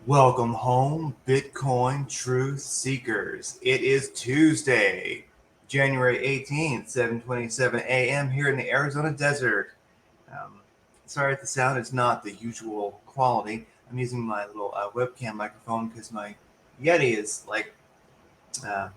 Welcome home, Bitcoin truth seekers. It is Tuesday, January 18th, 7:27 a.m. here in the Arizona desert. Um, Sorry if the sound is not the usual quality. I'm using my little webcam microphone because my Yeti is the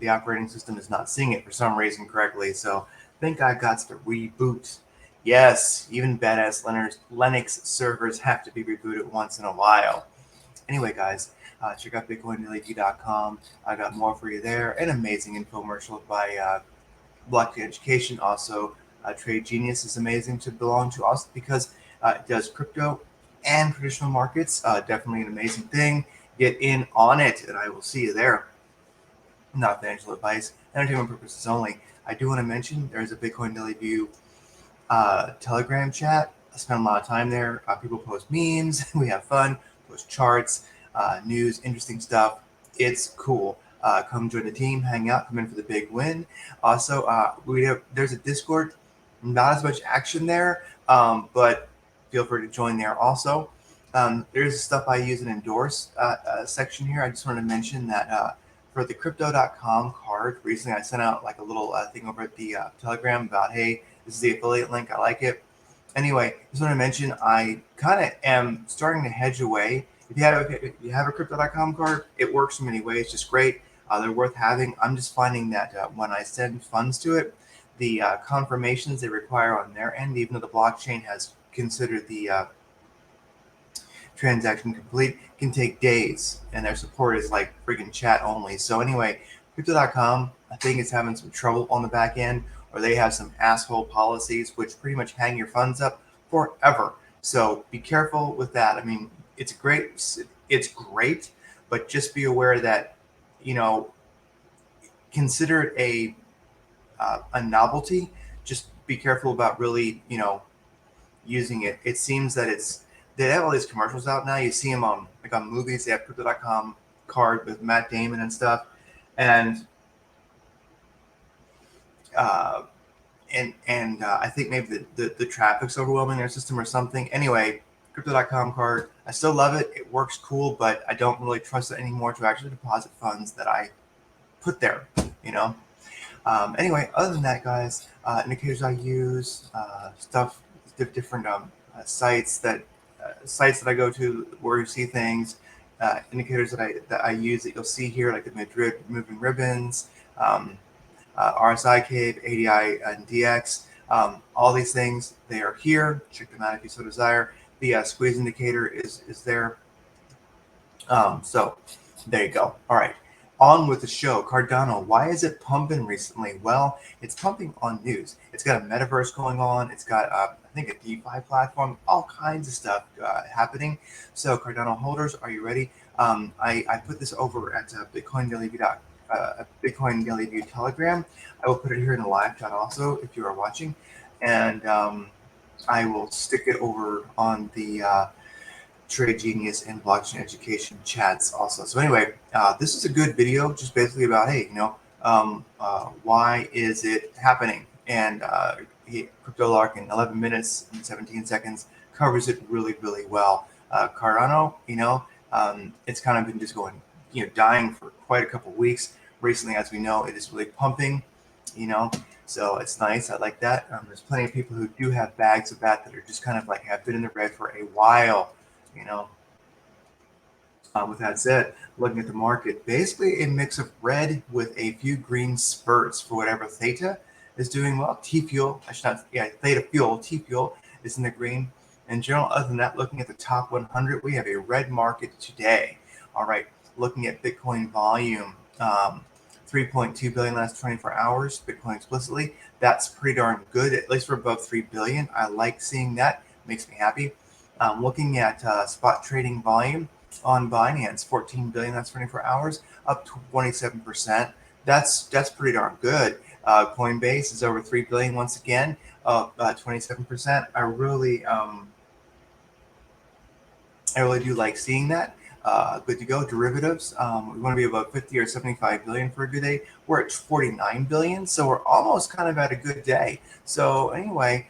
operating system is not seeing it for some reason correctly. So I think I got to reboot. Yes, even badass Linux servers have to be rebooted once in a while. Anyway, guys, check out bitcoindailywiew.com. I got more for you there. An amazing infomercial by Blockchain Education. Also, Trade Genius is amazing to belong to also because it does crypto and traditional markets. Definitely an amazing thing. Get in on it, and I will see you there. Not financial advice, entertainment purposes only. I do want to mention there's a Bitcoin Daily View Telegram chat. I spend a lot of time there. People post memes. We have fun. Post charts, news, interesting stuff. It's cool. Come join the team, hang out, come in for the big win. Also, there's a Discord. Not as much action there, but feel free to join there. Also, there's stuff I use and endorse section here. I just wanted to mention that. For the crypto.com card, recently I sent out like a little thing over at the Telegram about, hey, this is the affiliate link. I like it. Anyway, just want to mention I kind of am starting to hedge away. If you have a crypto.com card, it works in many ways, just great. They're worth having. I'm just finding that when I send funds to it, the confirmations they require on their end, even though the blockchain has considered the transaction complete, can take days, and their support is like freaking chat only. So anyway, crypto.com I think is having some trouble on the back end, or they have some asshole policies which pretty much hang your funds up forever. So be careful with that. I mean, it's great, but just be aware that, you know, consider it a novelty. Just be careful about really, using it. It seems that they have all these commercials out now. You see them on movies. They have crypto.com card with Matt Damon and stuff, and I think maybe the traffic's overwhelming their system or something. Anyway, crypto.com card, I still love it. It works cool, but I don't really trust it anymore to actually deposit funds that I put there. Anyway, other than that, guys, indicators I use, different sites that I go to where you see things, indicators that I use that you'll see here, like the Madrid moving ribbons, RSI cave, ADI, and DX. All these things, they are here. Check them out if you so desire. The squeeze indicator is there. So there you go. All right. On with the show. Cardano, why is it pumping recently? Well, it's pumping on news. It's got a metaverse going on. It's got, I think, a DeFi platform, all kinds of stuff happening. So Cardano holders, are you ready? I put this over at Bitcoin Daily View Telegram. I will put it here in the live chat also if you are watching. And I will stick it over on the Trade Genius and Blockchain Education chats also. So anyway, this is a good video, just basically about, hey, why is it happening? And CryptoLark in 11 minutes and 17 seconds covers it really, really well. Cardano, it's kind of been just going, dying for quite a couple weeks. Recently, as we know, it is really pumping, so it's nice. I like that. There's plenty of people who do have bags of that are just kind of like have been in the red for a while. With that said, looking at the market, basically a mix of red with a few green spurts for whatever theta is doing well. T-Fuel, theta fuel, T-Fuel is in the green. In general, other than that, looking at the top 100, we have a red market today. All right, looking at Bitcoin volume, 3.2 billion last 24 hours, Bitcoin explicitly. That's pretty darn good, at least for above 3 billion. I like seeing that, makes me happy. Looking at spot trading volume on Binance, 14 billion, that's 24 hours, up 27%. That's pretty darn good. Coinbase is over 3 billion once again, up 27%. I really do like seeing that. Good to go. Derivatives, we want to be about 50 or 75 billion for a good day. We're at 49 billion, so we're almost kind of at a good day. So anyway,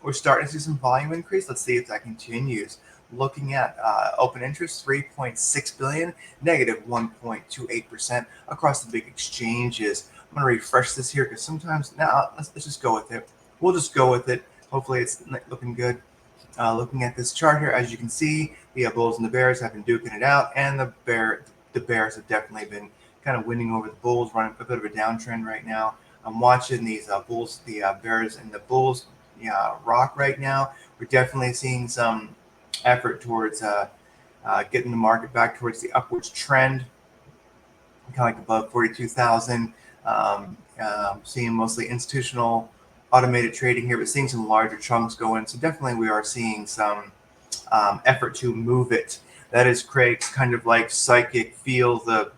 we're starting to see some volume increase. Let's see if that continues. looking at open interest, 3.6 billion, negative 1.28% across the big exchanges. I'm going to refresh this here because sometimes, now let's just go with it. We'll just go with it. Hopefully it's looking good. Looking at this chart here, as you can see, the bulls and the bears have been duking it out, and the bears have definitely been kind of winning over the bulls, running a bit of a downtrend right now. I'm watching these bulls, the bears and the bulls rock right now. We're definitely seeing some effort towards getting the market back towards the upwards trend, kind of like above 42,000. Seeing mostly institutional automated trading here, but seeing some larger chunks go in. So definitely we are seeing some effort to move it. That is Craig's kind of like psychic feel the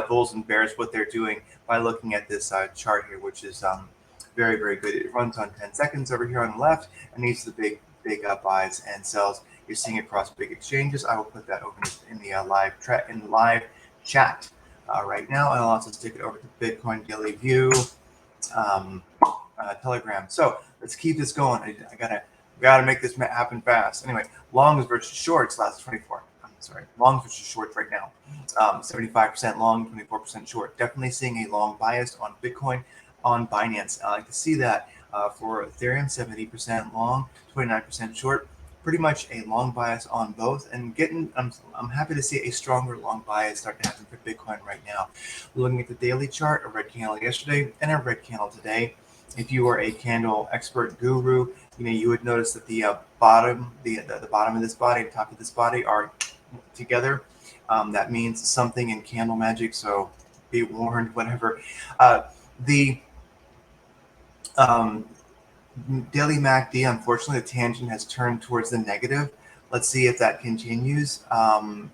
bulls and bears, what they're doing by looking at this chart here, which is very, very good. It runs on 10 seconds over here on the left, and these are the big buys and sells you're seeing across big exchanges. I will put that over in the live chat right now. I'll also stick it over to Bitcoin Daily View, Telegram. So let's keep this going. I gotta make this happen fast. Anyway, longs versus shorts last 24. Longs versus shorts right now. 75% long, 24% short. Definitely seeing a long bias on Bitcoin on Binance. I like to see that for Ethereum, 70% long, 29% short. Pretty much a long bias on both, and I'm happy to see a stronger long bias start to happen for Bitcoin right now. Looking at the daily chart, a red candle yesterday and a red candle today. If you are a candle expert guru, you would notice that the bottom, the bottom of this body, top of this body are together. That means something in candle magic, so be warned. Whatever. The daily MACD, unfortunately, the tangent has turned towards the negative. Let's see if that continues. We're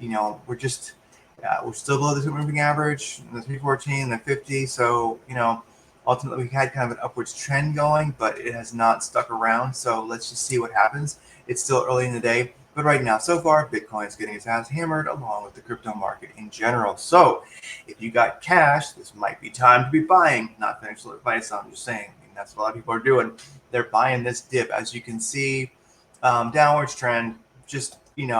still below the moving average, the 314, the 50. So, ultimately we had kind of an upwards trend going, but it has not stuck around. So let's just see what happens. It's still early in the day, but right now, so far, Bitcoin is getting its ass hammered along with the crypto market in general. So if you got cash, this might be time to be buying. Not financial advice, I'm just saying. That's what a lot of people are doing. They're buying this dip. As you can see, downwards trend, just, there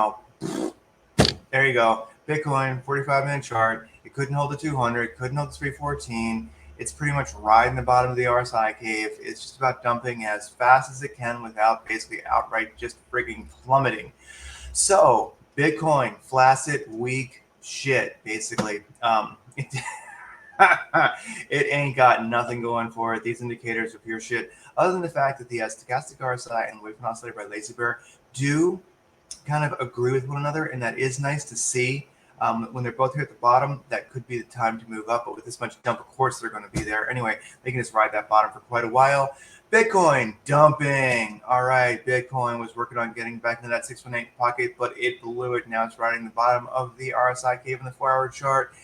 you go. Bitcoin, 45-minute chart. It couldn't hold the 200, couldn't hold the 314. It's pretty much riding the bottom of the RSI cave. It's just about dumping as fast as it can without basically outright just freaking plummeting. So Bitcoin, flaccid, weak shit, basically. It ain't got nothing going for it. These indicators are pure shit. Other than the fact that the stochastic RSI and wave oscillator by Lazy Bear do kind of agree with one another, and that is nice to see. When they're both here at the bottom, that could be the time to move up. But with this much dump, of course, they're going to be there. Anyway, they can just ride that bottom for quite a while. Bitcoin dumping. All right, Bitcoin was working on getting back into that 618 pocket, but it blew it. Now it's riding the bottom of the RSI cave in the 4-hour chart.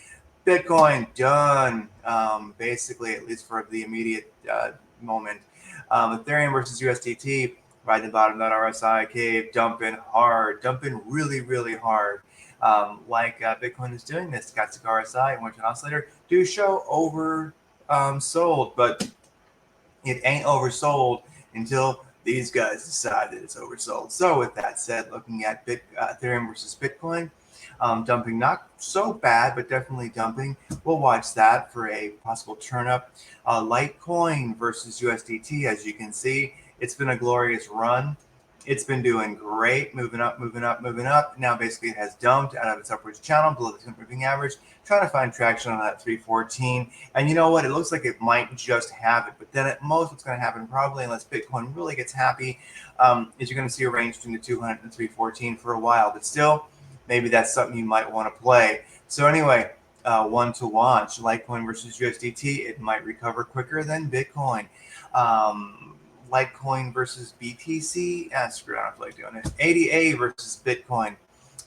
Bitcoin done, basically, at least for the immediate moment. Ethereum versus USDT, right at the bottom of that RSI cave, dumping hard, dumping really, really hard. Bitcoin is doing this. Stochastic RSI and wave oscillator do show oversold, but it ain't oversold until these guys decide that it's oversold. So with that said, looking at Ethereum versus Bitcoin, dumping not so bad, but definitely dumping. We'll watch that for a possible turn up. Litecoin versus USDT, as you can see, it's been a glorious run. It's been doing great, moving up, moving up, moving up. Now basically it has dumped out of its upwards channel below the moving average, trying to find traction on that 314. And you know what? It looks like it might just have it. But then at most what's going to happen, probably unless Bitcoin really gets happy, is you're going to see a range between the 200 and 314 for a while. But still, maybe that's something you might want to play. So anyway, one to watch, Litecoin versus USDT. It might recover quicker than Bitcoin. Litecoin versus BTC. Screw it, I don't feel like doing it. ADA versus Bitcoin.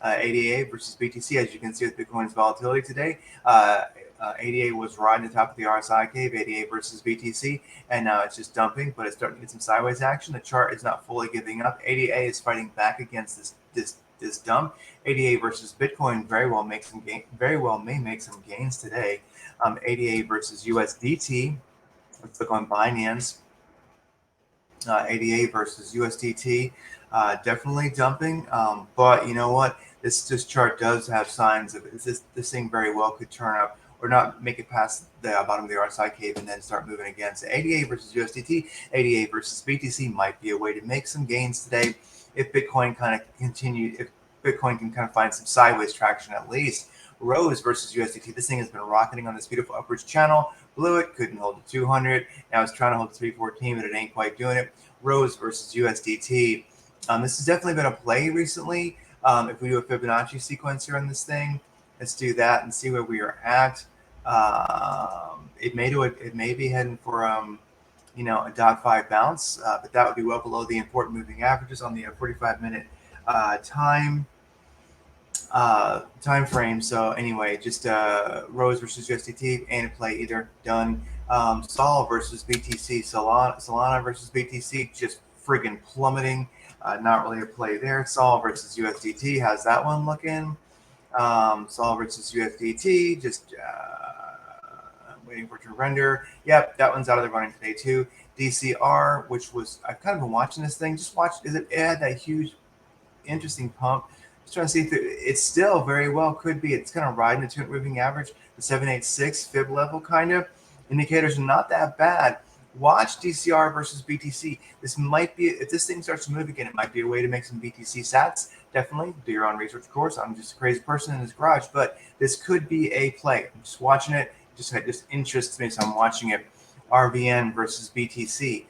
ADA versus BTC. As you can see with Bitcoin's volatility today, ADA was riding the top of the RSI cave, ADA versus BTC, and now it's just dumping, but it's starting to get some sideways action. The chart is not fully giving up. ADA is fighting back against this dump. ADA versus Bitcoin very well may make some gains today. ADA versus USDT. Let's look on Binance. ADA versus USDT, definitely dumping. But you know what? This chart does have signs of this thing very well could turn up or not make it past the bottom of the RSI cave and then start moving again. So ADA versus USDT, ADA versus BTC might be a way to make some gains today if Bitcoin kind of continue, if Bitcoin can kind of find some sideways traction at least. Rose versus USDT. This thing has been rocketing on this beautiful upwards channel. Blew it, couldn't hold the 200. Now it's trying to hold the 314, but it ain't quite doing it. Rose versus USDT. This has definitely been a play recently. If we do a Fibonacci sequence here on this thing, let's do that and see where we are at. It may be heading for a .5 bounce, but that would be well below the important moving averages on the 45-minute time frame. So anyway, just Rose versus USDT and a play either done. Sol versus BTC, Solana versus BTC, just friggin' plummeting. Not really a play there. Sol versus USDT, how's that one looking? Sol versus USDT, just waiting for it to render. Yep, that one's out of the running today too. DCR, which was, I've kind of been watching this thing. Just watch, it had that huge, interesting pump. Just trying to see if it still very well could be. It's kind of riding the 200 moving average, the 786 fib level kind of. Indicators are not that bad. Watch DCR versus BTC. This might be, if this thing starts to move again, it might be a way to make some BTC sats. Definitely do your own research, of course. I'm just a crazy person in this garage, but this could be a play. I'm just watching it. Just interests me, so I'm watching it. RVN versus BTC.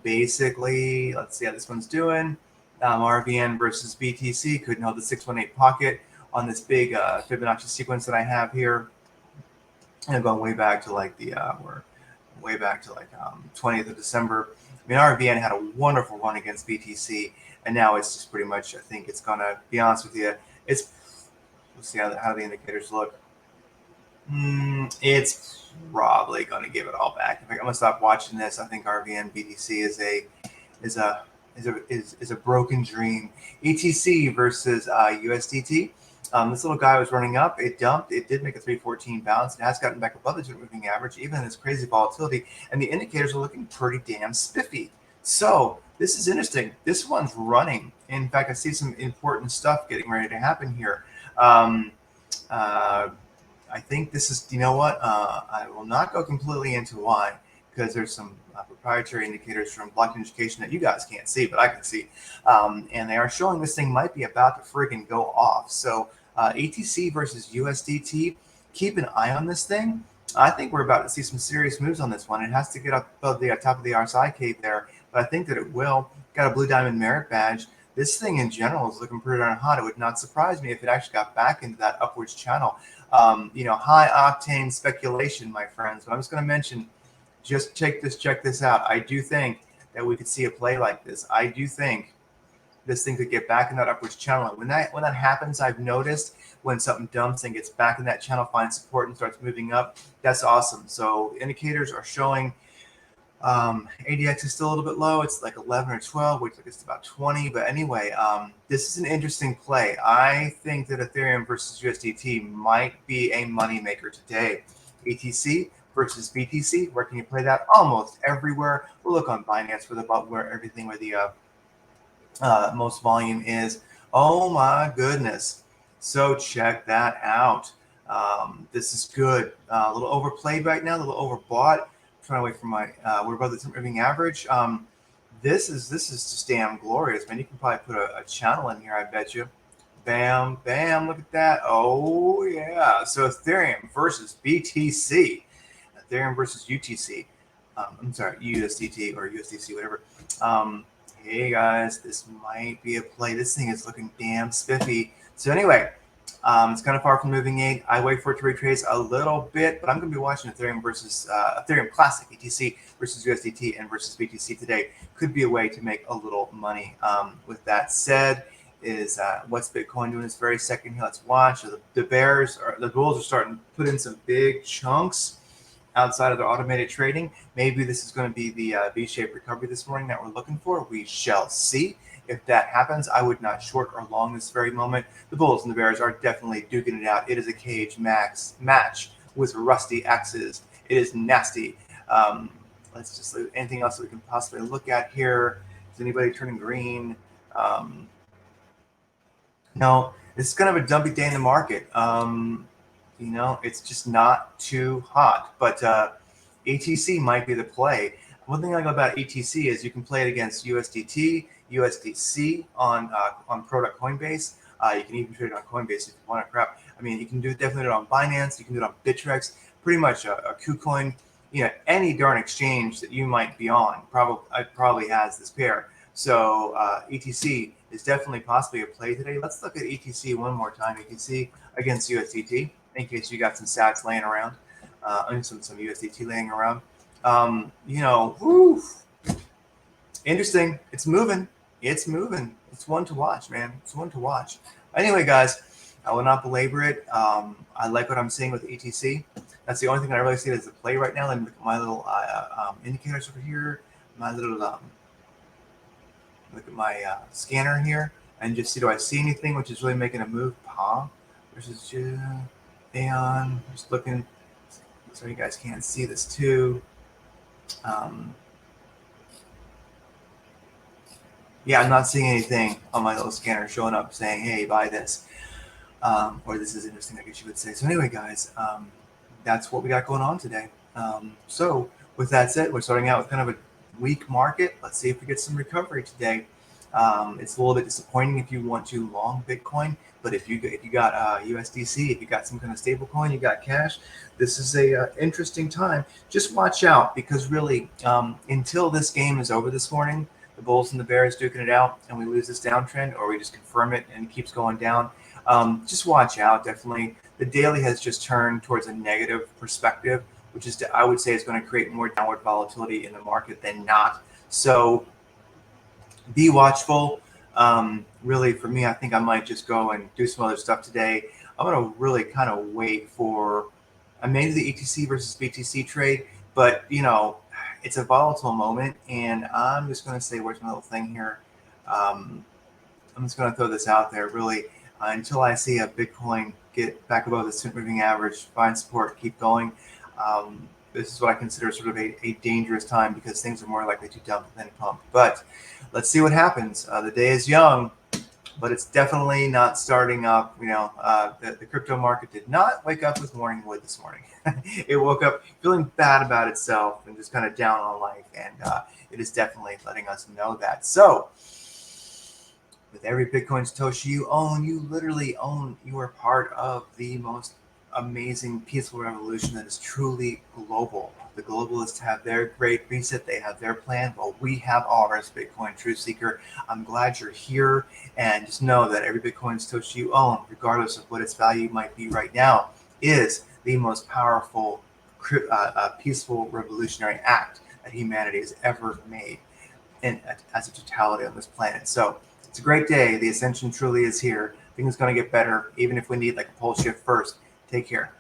Basically, let's see how this one's doing. RVN versus BTC couldn't hold the 618 pocket on this big Fibonacci sequence that I have here. And going way back to like the we're way back to like 20th of December. I mean, RVN had a wonderful run against BTC, and now it's just pretty much. I think it's gonna be honest with you. It's let's see how the indicators look. It's probably gonna give it all back. In fact, I'm gonna stop watching this. I think RVN BTC is a broken dream. ETC versus USDT. This little guy was running up. It dumped. It did make a 314 bounce. It has gotten back above the 200 moving average, even in this crazy volatility. And the indicators are looking pretty damn spiffy. So this is interesting. This one's running. In fact, I see some important stuff getting ready to happen here. I think this is, you know what? I will not go completely into why, because there's some proprietary indicators from Blockchain Education that you guys can't see, but I can see. And they are showing this thing might be about to friggin' go off. So ETC versus USDT, keep an eye on this thing. I think we're about to see some serious moves on this one. It has to get up above the top of the RSI cave there, but I think that it will. Got a blue diamond merit badge. This thing in general is looking pretty darn hot. It would not surprise me if it actually got back into that upwards channel. High octane speculation, my friends. But I'm just going to mention, just check this out. I do think that we could see a play like this. I do think this thing could get back in that upwards channel. When that happens, I've noticed when something dumps and gets back in that channel, finds support and starts moving up, that's awesome. So indicators are showing ADX is still a little bit low. It's like 11 or 12, which like it's about 20. But anyway, this is an interesting play. I think that Ethereum versus USDT might be a moneymaker today. ETC versus BTC, where can you play that? Almost everywhere. We'll look on Binance where the most volume is. Oh my goodness. So check that out. This is good. A little overplayed right now, a little overbought. Trying to wait for my we're above the moving average. This is just damn glorious, man. You can probably put a channel in here, I bet you. Bam, bam, look at that. Oh yeah. So Ethereum versus BTC. Ethereum versus UTC. I'm sorry, USDT or USDC, whatever. Hey guys, this might be a play. This thing is looking damn spiffy. So anyway, it's kind of far from moving eight. I wait for it to retrace a little bit, but I'm going to be watching Ethereum versus Ethereum Classic, ETC versus USDT and versus BTC today. Could be a way to make a little money. With that said, is what's Bitcoin doing this very second here? Let's watch. The bulls are starting to put in some big chunks outside of their automated trading. Maybe this is going to be the V-shaped recovery this morning that we're looking for. We shall see. If that happens, I would not short or long this very moment. The bulls and the bears are definitely duking it out. It is a cage match with rusty axes. It is nasty. Let's just look anything else that we can possibly look at here. Is anybody turning green? No, it's kind of a dumpy day in the market. You know, it's just not too hot, but ATC might be the play. One thing I like about ATC is you can play it against USDT, USDC on Pro.Coinbase. You can even trade it on Coinbase if you want to crap. I mean, you can definitely do it on Binance. You can do it on Bittrex. Pretty much a KuCoin. You know, any darn exchange that you might be on probably has this pair. So ETC is definitely possibly a play today. Let's look at ETC one more time. ETC against USDT in case you got some sats laying around, and some USDT laying around. You know, whew, interesting. It's moving. It's moving. It's one to watch, man. It's one to watch. Anyway, guys, I will not belabor it. I like what I'm seeing with ETC. That's the only thing I really see as a play right now. Let me look at my little indicators over here. My little look at my scanner here and just see, do I see anything which is really making a move? PA versus Aeon. Just looking so you guys can't see this too. Yeah, I'm not seeing anything on my little scanner showing up saying, hey, buy this. Or this is interesting, I guess you would say. So anyway, guys, that's what we got going on today. So with that said, we're starting out with kind of a weak market. Let's see if we get some recovery today. It's a little bit disappointing if you want to long Bitcoin, but if you got USDC, if you got some kind of stable coin, you got cash, this is a interesting time. Just watch out, because really, until this game is over this morning, the Bulls and the Bears duking it out, and we lose this downtrend, or we just confirm it and it keeps going down, just watch out. Definitely, the daily has just turned towards a negative perspective, which is, I would say, is going to create more downward volatility in the market than not. So be watchful. Really, for me, I think I might just go and do some other stuff today. I'm going to really kind of wait for, I made the ETC versus BTC trade, but you know, it's a volatile moment, and I'm just going to say, where's my little thing here? I'm just going to throw this out there, really, until I see a Bitcoin get back above the 200 moving average, find support, keep going. This is what I consider sort of a dangerous time, because things are more likely to dump than pump. But let's see what happens. The day is young, but it's definitely not starting up. You know, the crypto market did not wake up with morning wood this morning. It woke up feeling bad about itself and just kind of down on life. And it is definitely letting us know that. So with every Bitcoin Satoshi you own, you literally own, you are part of the most amazing peaceful revolution that is truly global. The globalists have their great reset, they have their plan, but we have ours, Bitcoin Truth Seeker. I'm glad you're here, and just know that every Bitcoin Satoshi you own, regardless of what its value might be right now, is the most powerful peaceful revolutionary act that humanity has ever made as a totality on this planet. So it's a great day. The ascension truly is here. Things are going to get better, even if we need like a pole shift first. Take care.